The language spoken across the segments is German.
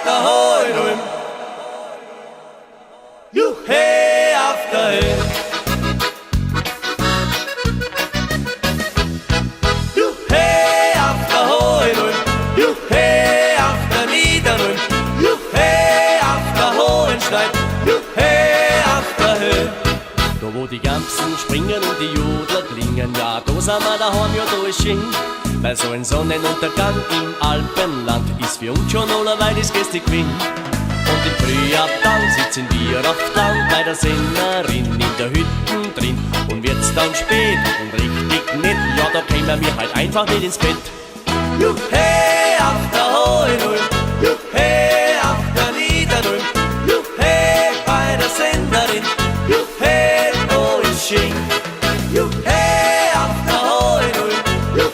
der Hohenulm. Juhe auf der Höhe. Juhe auf der Hohenulm. Juhe auf der Niederulm. Juhe auf der Hohenstein. Juhe auf der Höhe. Da wo die Gamsen springen und die Jodler klingen, ja, da sind wir daheim, ja, da ist schön. Weil so ein Sonnenuntergang im Alpenland ist für uns schon allerweil das Gäste gewinn. Und im Frühjahr dann sitzen wir oft lang bei der Sennerin in der Hütten drin. Und wird's dann spät und richtig nett, ja, da kämen wir halt einfach nicht ins Bett. Juhe auf der Hohenulm. Juhe auf der Niederulm. Juhe bei der Senderin. Juhe, wo ist schön. Juhe auf der Hohenulm. Juhe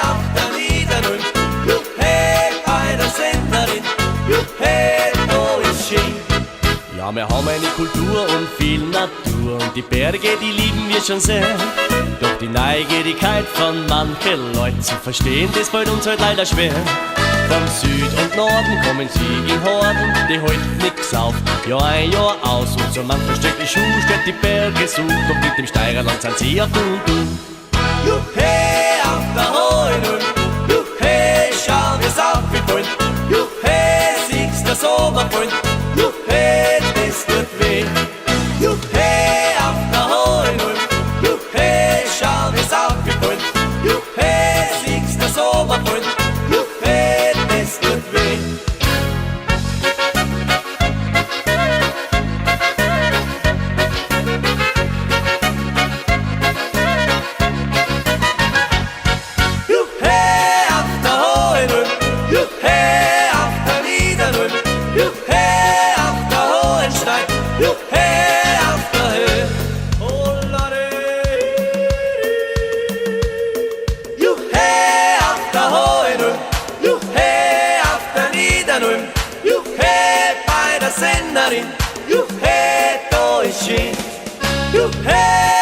auf der Niederulm. Juhe bei der Senderin. Juhe, wo ist schön. Ja, wir haben eine Kultur und viel Natur und die Berge, die lieben wir schon sehr. Doch die Neugierigkeit von manchen Leuten zu verstehen, das fällt uns halt leider schwer. Vom Süd und Norden kommen sie in Horden, die halten nix auf, Jahr ein, Jahr aus. Und so mancher Stück die Schuh stellt die Berge sucht, doch mit dem Steirerland sind sie auf du. Juhe auf der Hohenulm. Juhe, schau wir's auf wie Freund. Juhe, siehst der Sommerfreund. Juhe, das tut weh. Juhe auf der Hohenulm. Juhe, schau wir's auf wie Freund. Juhe, siehst der Sommerfreund. Juhe, das tut weh. Juhe auf der Hohenulm. Juhe auf der Niederulm. Juhe auf der Hohenstein. Juhe auf der Höhe. Hollare. Juhe auf der Hohenulm. Juhe auf der Niederulm. Juhe bei der Senderin. Juhe, da ist schön. Juhe